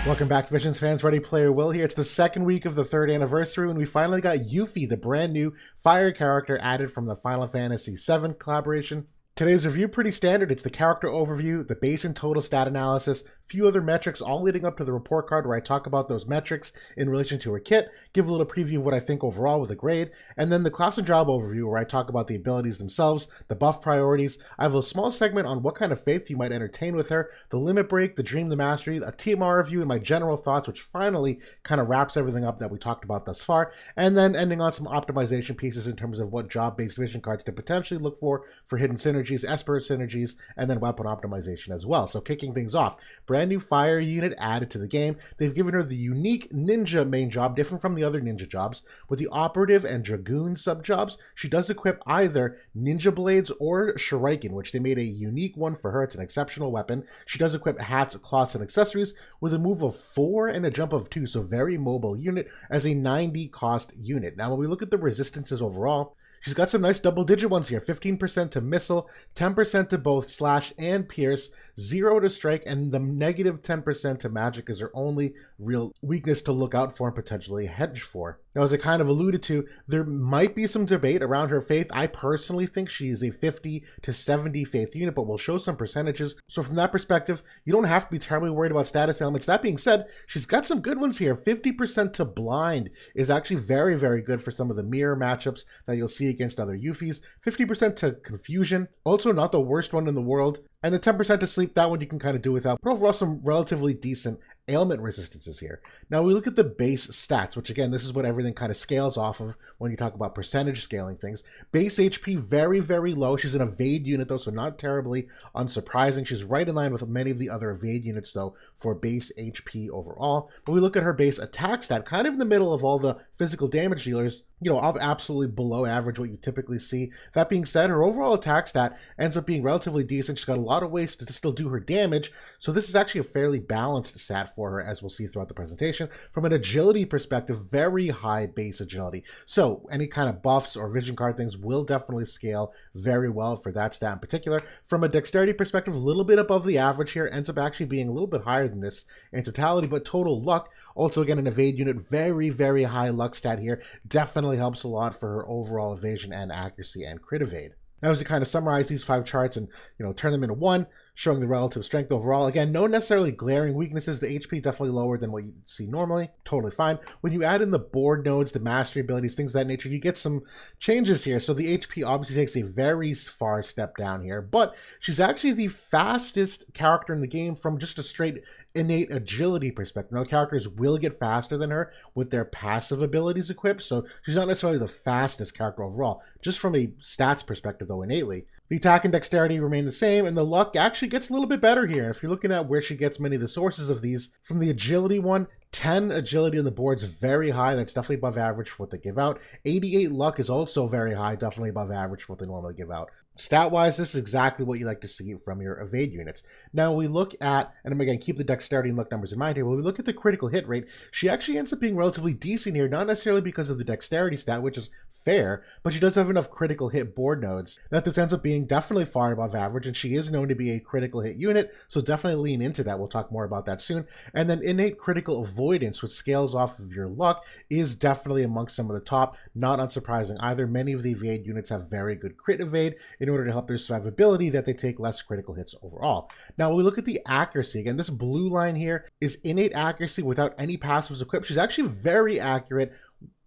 Welcome back, Visions fans. Ready Player Will here. It's the second week of the third anniversary, and we finally got Yuffie, the brand new fire character added from the Final Fantasy VII collaboration. Today's review pretty standard. It's the character overview, the base and total stat analysis, a few other metrics all leading up to the report card where I talk about those metrics in relation to her kit, give a little preview of what I think overall with a grade, and then the class and job overview where I talk about the abilities themselves, the buff priorities. I have a small segment on what kind of faith you might entertain with her, the limit break, the dream, the mastery, a TMR review, and my general thoughts, which finally kind of wraps everything up that we talked about thus far, and then ending on some optimization pieces in terms of what job-based vision cards to potentially look for hidden synergies, Espers synergies, and then weapon optimization as well. So kicking things off, brand new fire unit added to the game. They've given her the unique ninja main job, different from the other ninja jobs. With the operative and dragoon sub jobs, she does equip either ninja blades or shuriken, which they made a unique one for her. It's an exceptional weapon. She does equip hats, cloths, and accessories with a move of 4 and a jump of 2, so very mobile unit as a 90 cost unit. Now when we look at the resistances overall, she's got some nice double-digit ones here. 15% to missile, 10% to both slash and pierce, 0 to strike, and the negative 10% to magic is her only real weakness to look out for and potentially hedge for. Now, as I kind of alluded to, there might be some debate around her faith. I personally think she is a 50 to 70 faith unit, but we'll show some percentages. So from that perspective, you don't have to be terribly worried about status elements. That being said, she's got some good ones here. 50% to blind is actually very, very good for some of the mirror matchups that you'll see against other Yuffies. 50% to confusion, also not the worst one in the world. And the 10% to sleep, that one you can kind of do without. But overall, some relatively decent ailment resistances here. Now we look at the base stats, which again, this is what everything kind of scales off of when you talk about percentage scaling things. Base HP, very, very low. She's an evade unit though, so not terribly unsurprising. She's right in line with many of the other evade units though for base HP overall. But we look at her base attack stat, kind of in the middle of all the physical damage dealers, you know, absolutely below average what you typically see. That being said, her overall attack stat ends up being relatively decent. She's got a lot of ways to still do her damage, so this is actually a fairly balanced stat for her, as we'll see throughout the presentation. From an agility perspective, very high base agility. So any kind of buffs or vision card things will definitely scale very well for that stat in particular. From a dexterity perspective, a little bit above the average here, ends up actually being a little bit higher than this in totality, but total luck, also again an evade unit, very, very high luck stat here, definitely helps a lot for her overall evasion and accuracy and crit evade. Now, as we kind of summarize these 5 charts and, you know, turn them into one, showing the relative strength overall. Again, no necessarily glaring weaknesses. The HP definitely lower than what you see normally. Totally fine. When you add in the board nodes, the mastery abilities, things of that nature, you get some changes here. So the HP obviously takes a very far step down here, but she's actually the fastest character in the game from just a straight innate agility perspective. Now, characters will get faster than her with their passive abilities equipped, so she's not necessarily the fastest character overall, just from a stats perspective though innately. The attack and dexterity remain the same, and the luck actually gets a little bit better here. If you're looking at where she gets many of the sources of these, from the agility one, 10 agility on the board is very high. That's definitely above average for what they give out. 88 luck is also very high, definitely above average for what they normally give out. Stat-wise, this is exactly what you like to see from your evade units. Now we look at, and again, keep the dexterity and luck numbers in mind here, when we look at the critical hit rate, she actually ends up being relatively decent here, not necessarily because of the dexterity stat, which is fair, but she does have enough critical hit board nodes that this ends up being definitely far above average, and she is known to be a critical hit unit, so definitely lean into that. We'll talk more about that soon. And then innate critical avoidance, which scales off of your luck, is definitely amongst some of the top. Not unsurprising either. Many of the evade units have very good crit evade in order to help their survivability, that they take less critical hits overall. Now, when we look at the accuracy, again, this blue line here is innate accuracy without any passives equipped. She's actually very accurate,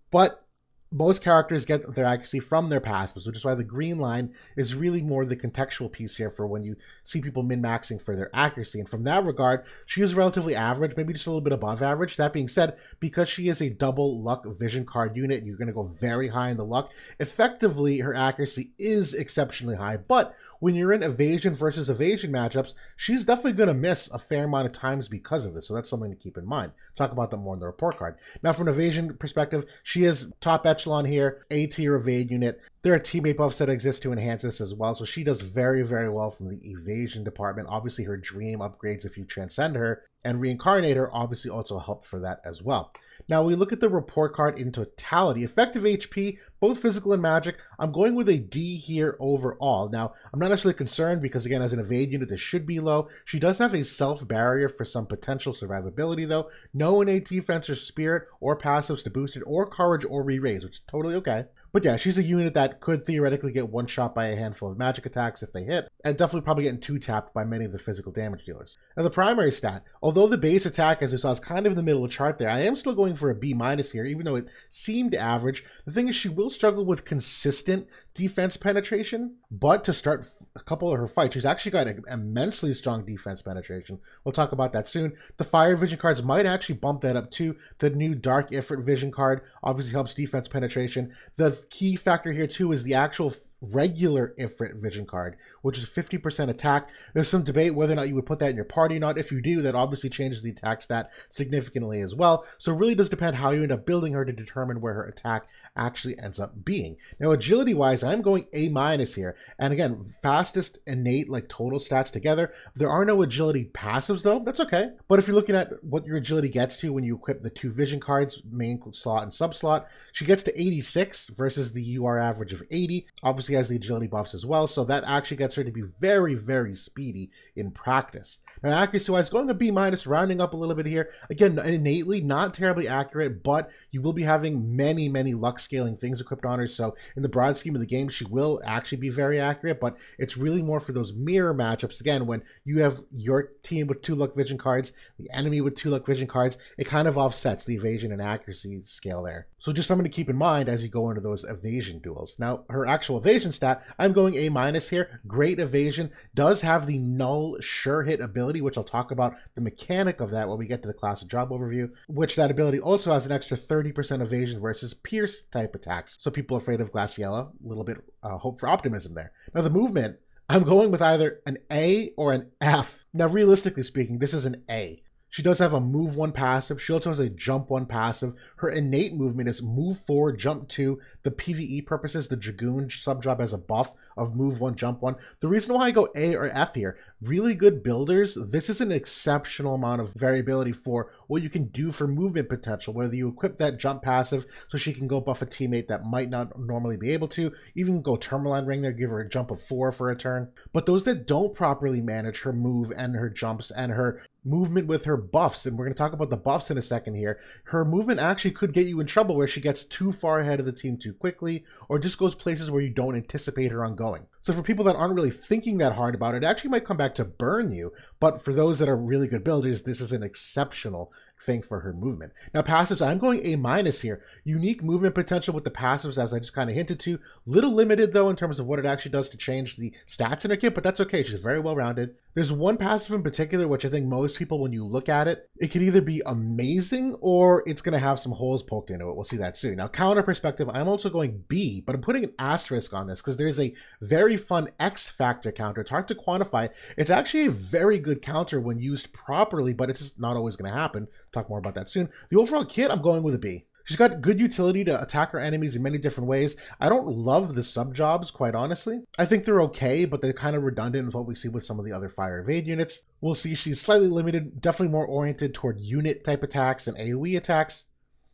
but most characters get their accuracy from their passives, which is why the green line is really more the contextual piece here for when you see people min-maxing for their accuracy. And from that regard, she is relatively average, maybe just a little bit above average. That being said, because she is a double luck vision card unit, you're going to go very high in the luck. Effectively, her accuracy is exceptionally high, but when you're in evasion versus evasion matchups, she's definitely going to miss a fair amount of times because of this. So that's something to keep in mind. Talk about that more in the report card. Now, from an evasion perspective, she is top echelon here, A tier evade unit. There are teammate buffs that exist to enhance this as well. So she does very, very well from the evasion department. Obviously, her dream upgrades if you transcend her, and reincarnate her obviously also help for that as well. Now we look at the report card in totality. Effective HP, both physical and magic, I'm going with a D here overall. Now, I'm not necessarily concerned because, again, as an evade unit, this should be low. She does have a self-barrier for some potential survivability, though. No innate defense or spirit or passives to boost it, or courage or re-raise, which is totally okay. But yeah, she's a unit that could theoretically get one shot by a handful of magic attacks if they hit, and definitely probably getting two tapped by many of the physical damage dealers. Now the primary stat, although the base attack, as you saw, is kind of in the middle of the chart there, I am still going for a B- here, even though it seemed average. The thing is, she will struggle with consistent defense penetration, but to start a couple of her fights, she's actually got an immensely strong defense penetration. We'll talk about that soon. The fire vision cards might actually bump that up too. The new dark Ifrit vision card obviously helps defense penetration. The key factor here too is the actual regular Ifrit vision card, which is 50% attack. There's some debate whether or not you would put that in your party or not. If you do, that obviously changes the attack stat significantly as well. So it really does depend how you end up building her to determine where her attack actually ends up being. Now agility wise, I'm going A- here, and again, fastest innate like total stats together. There are no agility passives though, that's okay. But if you're looking at what your agility gets to when you equip the two vision cards, main slot and sub slot, she gets to 86 versus the UR average of 80. Obviously has the agility buffs as well, so that actually gets her to be very, very speedy in practice. Now accuracy wise, going a B-, rounding up a little bit here. Again, innately not terribly accurate, but you will be having many, many luck scaling things equipped on her, so in the broad scheme of the game, she will actually be very accurate, but it's really more for those mirror matchups. Again, when you have your team with 2 luck vision cards, the enemy with 2 luck vision cards, it kind of offsets the evasion and accuracy scale there. So just something to keep in mind as you go into those evasion duels. Now, her actual evasion stat, I'm going A- here. Great evasion. Does have the null sure hit ability, which I'll talk about the mechanic of that when we get to the class of job overview, which that ability also has an extra 30% evasion versus pierce type attacks. So people afraid of Glaciella, a little bit hope for optimism there. Now the movement, I'm going with either an A or an F. Now realistically speaking, this is an A. She does have a move 1 passive. She also has a jump 1 passive. Her innate movement is move 4, jump 2. The PvE purposes, the Dragoon subjob has a buff of move 1, jump 1. The reason why I go A or F here, really good builders, this is an exceptional amount of variability for what you can do for movement potential, whether you equip that jump passive so she can go buff a teammate that might not normally be able to, even go Tourmaline Ring there, give her a jump of 4 for a turn. But those that don't properly manage her move and her jumps and her movement with her buffs, and we're going to talk about the buffs in a second here, her movement actually could get you in trouble where she gets too far ahead of the team too quickly, or just goes places where you don't anticipate her on going. So for people that aren't really thinking that hard about it, it actually might come back to burn you, but for those that are really good builders, this is an exceptional thing for her movement. Now passives, I'm going A- here. Unique movement potential with the passives, as I just kind of hinted to. Little limited though in terms of what it actually does to change the stats in her kit, but that's okay. She's very well rounded. There's one passive in particular, which I think most people, when you look at it, it could either be amazing or it's going to have some holes poked into it. We'll see that soon. Now counter perspective, I'm also going B, but I'm putting an asterisk on this because there's a very fun X factor counter. It's hard to quantify. It's actually a very good counter when used properly, but it's just not always going to happen. Talk more about that soon. The overall kit, I'm going with a B. She's got good utility to attack her enemies in many different ways. I don't love the sub-jobs, quite honestly. I think they're okay, but they're kind of redundant with what we see with some of the other fire evade units. We'll see she's slightly limited, definitely more oriented toward unit type attacks and AoE attacks.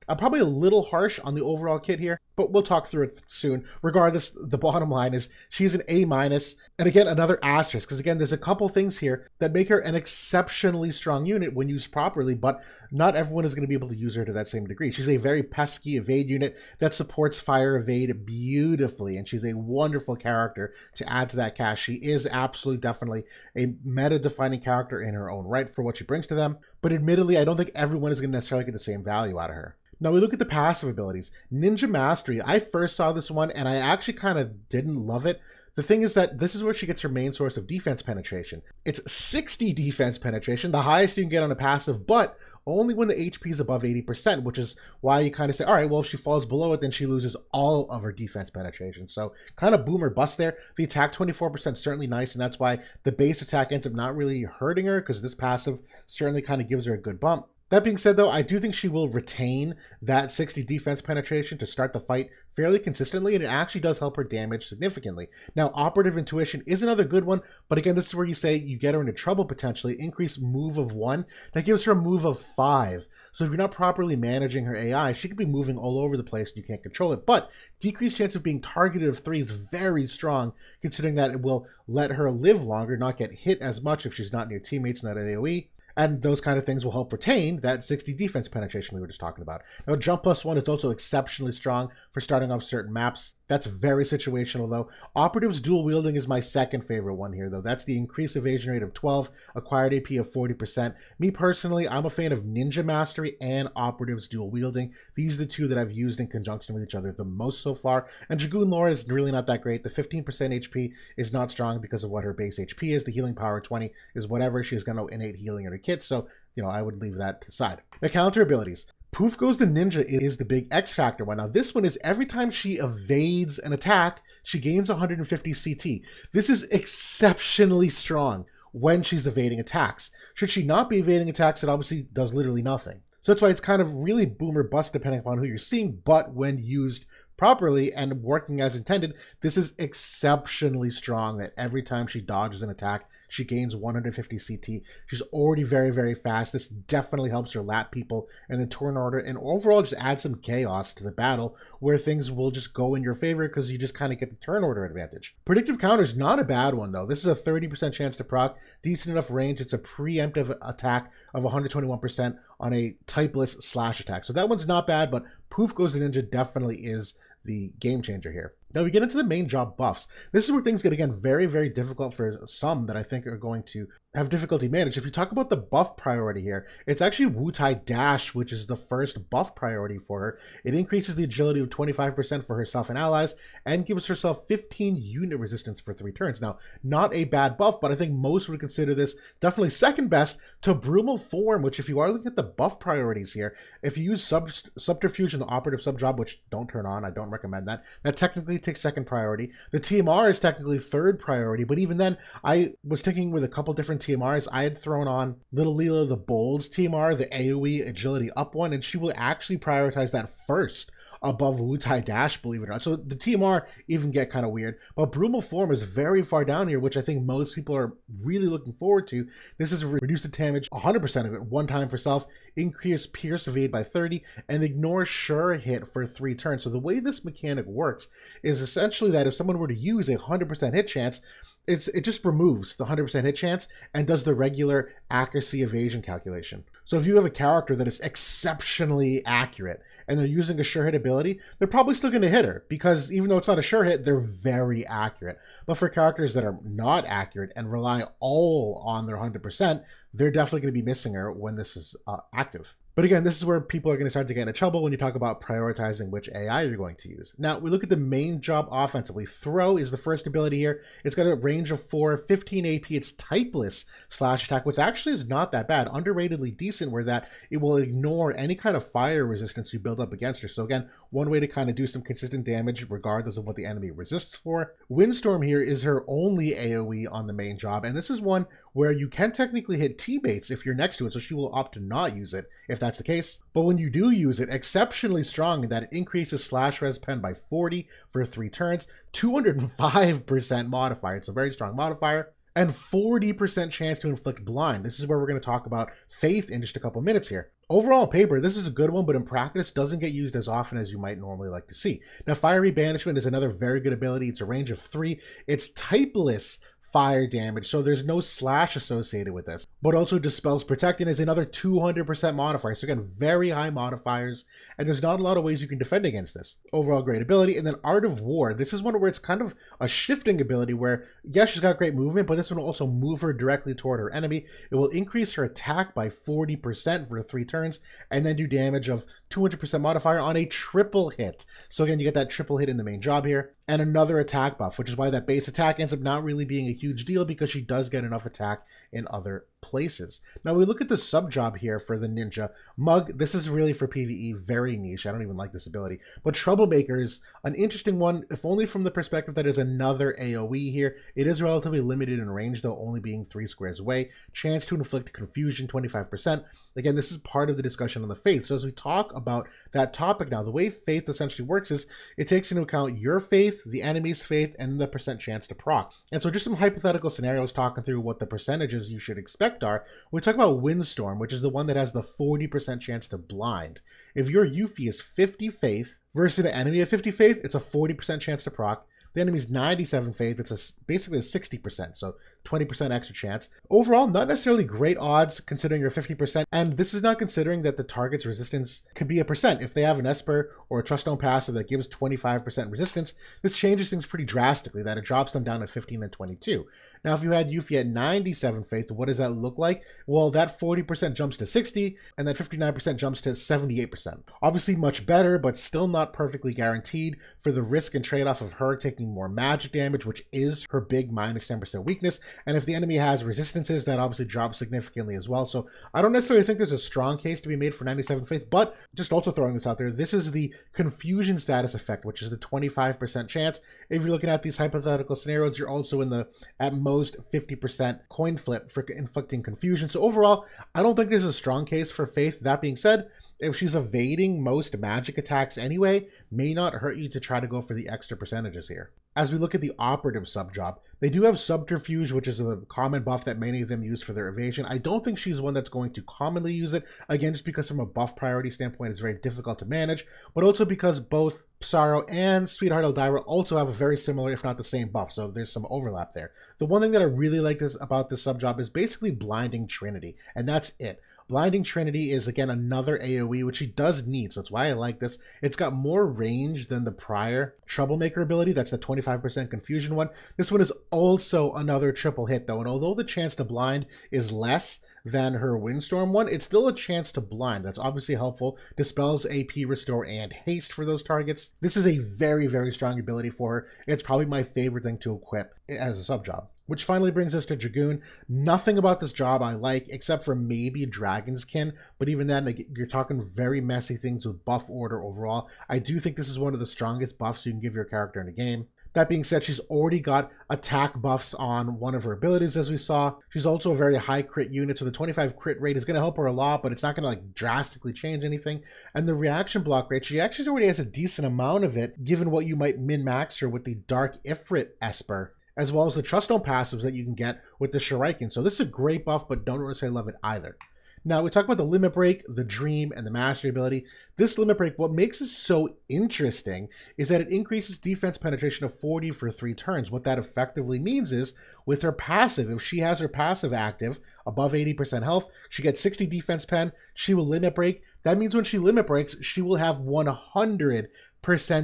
I'm probably a little harsh on the overall kit here, but we'll talk through it soon. Regardless, the bottom line is she's an A-, and again, another asterisk, because again, there's a couple things here that make her an exceptionally strong unit when used properly, but not everyone is going to be able to use her to that same degree. She's a very pesky evade unit that supports fire evade beautifully, and she's a wonderful character to add to that cast. She is absolutely definitely a meta-defining character in her own right for what she brings to them, but admittedly, I don't think everyone is going to necessarily get the same value out of her. Now we look at the passive abilities. Ninja Mastery, I first saw this one and I actually kind of didn't love it. The thing is that this is where she gets her main source of defense penetration. It's 60 defense penetration, the highest you can get on a passive, but only when the HP is above 80%, which is why you kind of say, all right, well, if she falls below it, then she loses all of her defense penetration. So kind of boom or bust there. The attack 24% certainly nice, and that's why the base attack ends up not really hurting her, because this passive certainly kind of gives her a good bump. That being said, though, I do think she will retain that 60 defense penetration to start the fight fairly consistently, and it actually does help her damage significantly. Now, Operative Intuition is another good one, but again, this is where you say you get her into trouble potentially. Increase move of 1, that gives her a move of 5. So if you're not properly managing her AI, she could be moving all over the place and you can't control it. But decreased chance of being targeted of 3 is very strong, considering that it will let her live longer, not get hit as much if she's not near teammates in that AoE. And those kind of things will help retain that 60 defense penetration we were just talking about. Now, Jump +1 is also exceptionally strong for starting off certain maps. That's very situational, though. Operative's dual wielding is my second favorite one here, though. That's the increased evasion rate of 12, acquired AP of 40%. Me personally, I'm a fan of Ninja Mastery and Operative's dual wielding. These are the two that I've used in conjunction with each other the most so far. And Dragoon Laura is really not that great. The 15% HP is not strong because of what her base HP is. The healing power 20 is whatever. She's got no innate healing in her kit, so, I would leave that to the side. Now, counter abilities. Poof Goes the Ninja is the big X factor one. Now, this one is every time she evades an attack, she gains 150 CT. This is exceptionally strong when she's evading attacks. Should she not be evading attacks, it obviously does literally nothing. So that's why it's kind of really boom or bust depending upon who you're seeing, but when used properly and working as intended, this is exceptionally strong that every time she dodges an attack, she gains 150 CT. She's already very, very fast. This definitely helps her lap people in the turn order and overall just add some chaos to the battle where things will just go in your favor because you just kind of get the turn order advantage. Predictive Counter is not a bad one, though. This is a 30% chance to proc, decent enough range. It's a preemptive attack of 121% on a typeless slash attack. So that one's not bad, but Poof Goes the Ninja definitely is the game changer here. Now we get into the main job buffs. This is where things get, again, very, very difficult for some that I think are going to have difficulty managed. If you talk about the buff priority here, it's actually Wutai Dash, which is the first buff priority for her. It increases the agility of 25% for herself and allies and gives herself 15 unit resistance for 3 turns. Now, not a bad buff, but I think most would consider this definitely second best to Brumal Form, which if you are looking at the buff priorities here, if you use Subterfuge and the Operative Subjob, which don't turn on, I don't recommend that, that technically takes second priority. The TMR is technically third priority, but even then, I was thinking with a couple different TMRs, I had thrown on Little Leela the Bold's TMR, the AoE agility up one, and she will actually prioritize that first above Wutai Dash, believe it or not. So the TMR even get kind of weird, but Brumal Form is very far down here, which I think most people are really looking forward to. This is reduced the damage 100% of it, one time for self, increase Pierce Evade by 30, and ignore Sure Hit for 3 turns. So the way this mechanic works is essentially that if someone were to use a 100% hit chance, it just removes the 100% hit chance and does the regular accuracy evasion calculation. So if you have a character that is exceptionally accurate and they're using a sure hit ability, they're probably still going to hit her because even though it's not a sure hit, they're very accurate. But for characters that are not accurate and rely all on their 100%, they're definitely going to be missing her when this is active. But again, this is where people are going to start to get into trouble when you talk about prioritizing which AI you're going to use. Now, we look at the main job offensively. Throw is the first ability here. It's got a range of 4, 15 AP. It's typeless slash attack, which actually is not that bad. Underratedly decent where that it will ignore any kind of fire resistance you build up against her. So again, one way to kind of do some consistent damage regardless of what the enemy resists for. Windstorm here is her only AoE on the main job, and this is one where you can technically hit teammates if you're next to it, so she will opt to not use it if that's the case. But when you do use it, exceptionally strong in that it increases slash res pen by 40 for 3 turns, 205% modifier. It's a very strong modifier. And 40% chance to inflict blind. This is where we're going to talk about Faith in just a couple minutes here. Overall, on paper, this is a good one, but in practice, doesn't get used as often as you might normally like to see. Now, Fiery Banishment is another very good ability. It's a range of 3. It's typeless fire damage, so there's no slash associated with this, but also Dispels Protect and is another 200% modifier. So again, very high modifiers, and there's not a lot of ways you can defend against this. Overall great ability. And then Art of War, this is one where it's kind of a shifting ability where, yes, she's got great movement, but this one will also move her directly toward her enemy. It will increase her attack by 40% for 3 turns, and then do damage of 200% modifier on a triple hit. So again, you get that triple hit in the main job here. And another attack buff, which is why that base attack ends up not really being a huge deal because she does get enough attack in other places. Now we look at the sub job here for the ninja. Mug, this is really for PvE, very niche. I don't even like this ability. But Troublemaker is an interesting one, if only from the perspective that is another AoE here. It is relatively limited in range, though, only being 3 squares away. Chance to inflict confusion, 25%. Again, this is part of the discussion on the faith. So as we talk about that topic now, the way faith essentially works is it takes into account your faith, the enemy's faith, and the percent chance to proc. And so just some hypothetical scenarios talking through what the percentages you should expect are. We talk about Windstorm, which is the one that has the 40% chance to blind. If your Yuffie is 50 faith versus the enemy of 50 faith, it's a 40% chance to proc. The enemy's 97 faith, it's basically a 60%, so 20% extra chance. Overall, not necessarily great odds considering your 50%, and this is not considering that the target's resistance could be a percent. If they have an Esper or a Truststone passive that gives 25% resistance, this changes things pretty drastically, that it drops them down to 15 and 22. Now, if you had Yuffie at 97 faith, what does that look like? Well, that 40% jumps to 60, and that 59% jumps to 78%. Obviously much better, but still not perfectly guaranteed for the risk and trade-off of her taking more magic damage, which is her big minus 10% weakness. And if the enemy has resistances, that obviously drops significantly as well. So I don't necessarily think there's a strong case to be made for 97 faith, but just also throwing this out there, this is the confusion status effect, which is the 25% chance. If you're looking at these hypothetical scenarios, you're also in the, at most, 50% coin flip for inflicting confusion. So overall, I don't think there's a strong case for faith. That being said, if she's evading most magic attacks anyway, may not hurt you to try to go for the extra percentages here. As we look at the operative sub job, they do have Subterfuge, which is a common buff that many of them use for their evasion. I don't think she's one that's going to commonly use it, again, just because from a buff priority standpoint, it's very difficult to manage, but also because both Psaro and Sweetheart Elvira also have a very similar, if not the same buff, so there's some overlap there. The one thing that I really like about this sub job is basically Blinding Trinity, and that's it. Blinding Trinity is, again, another AoE, which she does need, so that's why I like this. It's got more range than the prior Troublemaker ability. That's the 25% confusion one. This one is also another triple hit, though, and although the chance to blind is less than her Windstorm one, it's still a chance to blind. That's obviously helpful. Dispels, AP, Restore, and Haste for those targets. This is a very, very strong ability for her. It's probably my favorite thing to equip as a sub-job. Which finally brings us to Dragoon. Nothing about this job I like, except for maybe Dragon's Kin, but even then, you're talking very messy things with buff order overall. I do think this is one of the strongest buffs you can give your character in a game. That being said, she's already got attack buffs on one of her abilities, as we saw. She's also a very high crit unit, so the 25 crit rate is going to help her a lot, but it's not going to like drastically change anything. And the reaction block rate, she actually already has a decent amount of it, given what you might min-max her with the Dark Ifrit Esper, as well as the Truststone passives that you can get with the Shuriken. So this is a great buff, but don't necessarily love it either. Now, we talk about the Limit Break, the Dream, and the Mastery ability. This Limit Break, what makes it so interesting is that it increases defense penetration of 40 for 3 turns. What that effectively means is, with her passive, if she has her passive active, above 80% health, she gets 60 defense pen, she will Limit Break. That means when she Limit Breaks, she will have 100%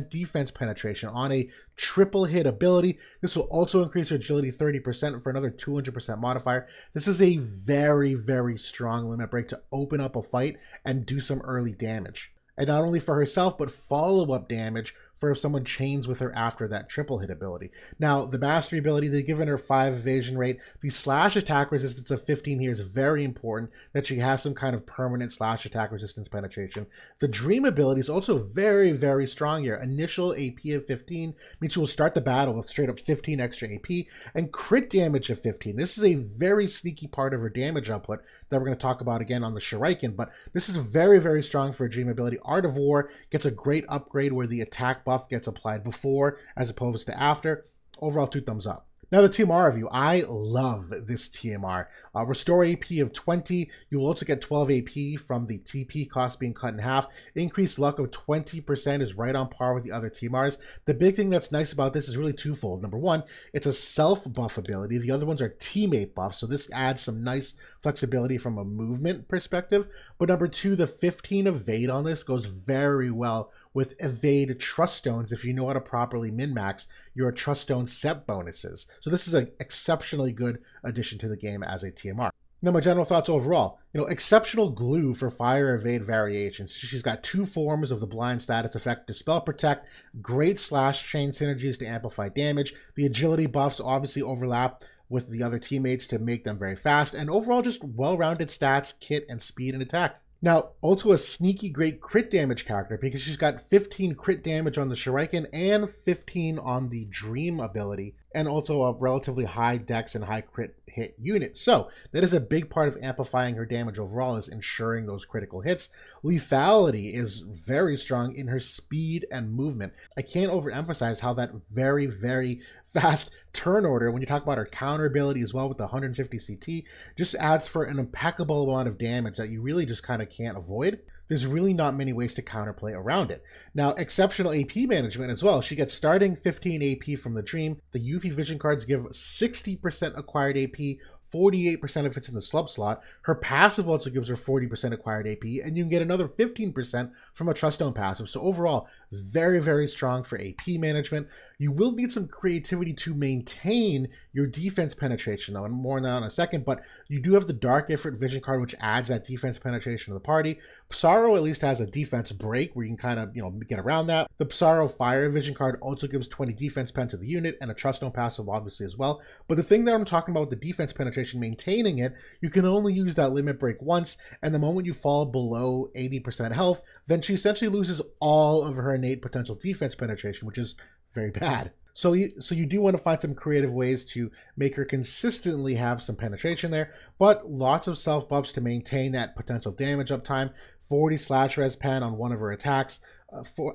defense penetration on a triple hit ability. This will also increase her agility 30% for another 200% modifier. This is a very, very strong Limit Break to open up a fight and do some early damage. And not only for herself, but follow-up damage for if someone chains with her after that triple hit ability. Now, the Mastery ability, they've given her 5 evasion rate. The slash attack resistance of 15 here is very important, that she has some kind of permanent slash attack resistance penetration. The Dream ability is also very, very strong here. Initial AP of 15 means she will start the battle with straight up 15 extra AP, and crit damage of 15. This is a very sneaky part of her damage output that we're going to talk about again on the Shuriken, but this is very, very strong for a Dream ability. Art of War gets a great upgrade where the attack buff gets applied before as opposed to after. Overall, 2 thumbs up. Now the TMR review. I love this TMR. Restore AP of 20. You will also get 12 AP from the TP cost being cut in half. Increased luck of 20% is right on par with the other TMRs. The big thing that's nice about this is really twofold. Number one, it's a self-buff ability. The other ones are teammate buffs, so this adds some nice flexibility from a movement perspective. But number two, the 15 evade on this goes very well with evade Truststones if you know how to properly min-max your Truststone set bonuses. So this is an exceptionally good addition to the game as a TMR. Now my general thoughts overall, exceptional glue for fire evade variations. She's got 2 forms of the blind status effect, Dispel Protect, great slash chain synergies to amplify damage. The agility buffs obviously overlap with the other teammates to make them very fast, and overall just well-rounded stats, kit, and speed and attack. Now, also a sneaky great crit damage character because she's got 15 crit damage on the Shuriken and 15 on the Dream ability, and also a relatively high dex and high crit hit unit. So that is a big part of amplifying her damage overall, is ensuring those critical hits. Lethality is very strong in her speed and movement. I can't overemphasize how that very, very fast turn order, when you talk about her counter ability as well with the 150 CT, just adds for an impeccable amount of damage that you really just kind of can't avoid. There's really not many ways to counterplay around it. Now, exceptional AP management as well. She gets starting 15 AP from the Dream. The Yuffie Vision cards give 60% acquired AP, 48% if it's in the slub slot. Her passive also gives her 40% acquired AP, and you can get another 15% from a Trust Stone passive. So overall, very, very strong for AP management. You will need some creativity to maintain your defense penetration, though, and more on that in a second, but you do have the Dark Ifrit Vision card, which adds that defense penetration to the party. Psaro at least has a defense break where you can kind of, get around that. The Psaro Fire Vision card also gives 20 defense pen to the unit, and a Trust Stone passive obviously as well. But the thing that I'm talking about with the defense penetration, maintaining it, you can only use that limit break once, and the moment you fall below 80% health, then she essentially loses all of her innate potential defense penetration, which is very bad. So you do want to find some creative ways to make her consistently have some penetration there, but lots of self buffs to maintain that potential damage uptime. 40 slash res pen on one of her attacks,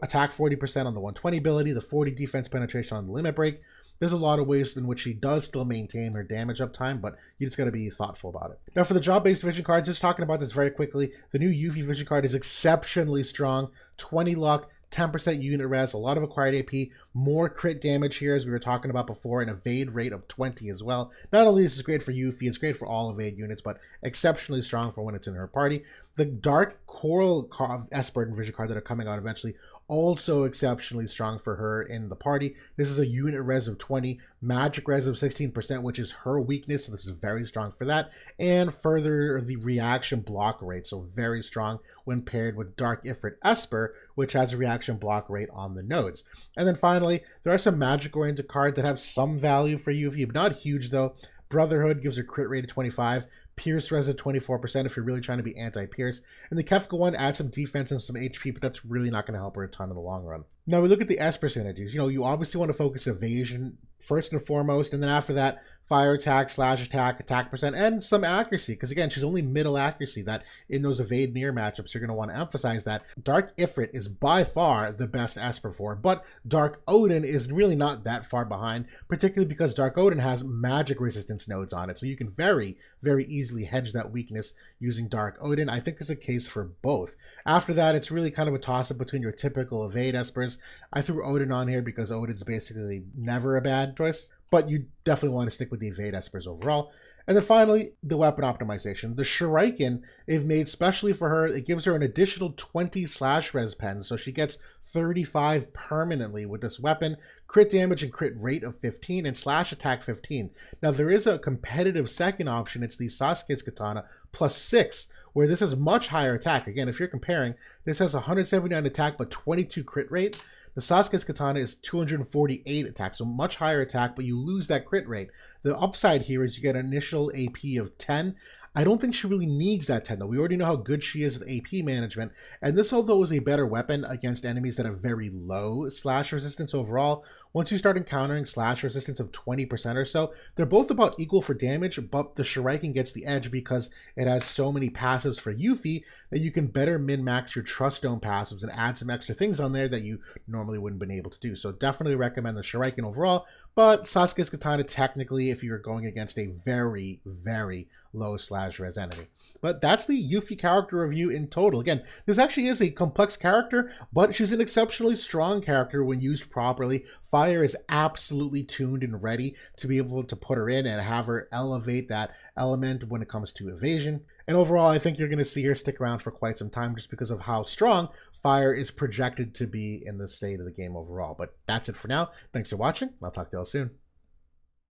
attack 40% on the 120 ability, the 40 defense penetration on the limit break. There's a lot of ways in which she does still maintain her damage uptime, but you just got to be thoughtful about it. Now, for the job-based vision cards, just talking about this very quickly, the new Yuffie vision card is exceptionally strong. 20 luck, 10% unit res, a lot of acquired AP, more crit damage here as we were talking about before, an evade rate of 20 as well. Not only is this great for Yuffie, it's great for all evade units, but exceptionally strong for when it's in her party. The Dark Coral Esper vision card that are coming out eventually, also exceptionally strong for her in the party. This is a unit res of 20, magic res of 16%, which is her weakness, so this is very strong for that. And further, the reaction block rate, so very strong when paired with Dark Ifrit Esper, which has a reaction block rate on the nodes. And then finally, there are some magic-oriented cards that have some value for Yuffie, but not huge though. Brotherhood gives her crit rate of 25, Pierce res of 24% if you're really trying to be anti-Pierce, and the Kefka one adds some defense and some HP, but that's really not going to help her a ton in the long run. Now we look at the Esper synergies. You obviously want to focus evasion first and foremost, and then after that, fire attack, slash attack, attack percent, and some accuracy, because again, she's only middle accuracy, that in those evade mirror matchups, you're going to want to emphasize that. Dark Ifrit is by far the best Esper for, but Dark Odin is really not that far behind, particularly because Dark Odin has magic resistance nodes on it, so you can very, very easily hedge that weakness using Dark Odin. I think there's a case for both. After that, it's really kind of a toss-up between your typical evade Espers. I threw Odin on here because Odin's basically never a bad choice, but you definitely want to stick with the evade Espers overall. And then finally, the weapon optimization. The Shuriken, they've made specially for her, it gives her an additional 20 slash res pens, so she gets 35 permanently with this weapon, crit damage and crit rate of 15, and slash attack 15. Now there is a competitive second option, it's the Sasuke's Katana plus 6, where this has much higher attack. Again, if you're comparing, this has 179 attack but 22 crit rate. The Sasuke's Katana is 248 attack, so much higher attack, but you lose that crit rate. The upside here is you get an initial AP of 10. I don't think she really needs that 10 though. We already know how good she is with AP management, and this, although is a better weapon against enemies that have very low slash resistance overall, once you start encountering slash resistance of 20% or so, they're both about equal for damage, but the Shuriken gets the edge because it has so many passives for Yuffie that you can better min-max your Trust Stone passives and add some extra things on there that you normally wouldn't have been able to do. So definitely recommend the Shuriken overall, but Sasuke's Katana technically if you're going against a very, very low slash res enemy. But that's the Yuffie character review in total. Again, this actually is a complex character, but she's an exceptionally strong character when used properly. Fire is absolutely tuned and ready to be able to put her in and have her elevate that element when it comes to evasion. And overall, I think you're going to see her stick around for quite some time just because of how strong Fire is projected to be in the state of the game overall. But that's it for now. Thanks for watching. I'll talk to you all soon.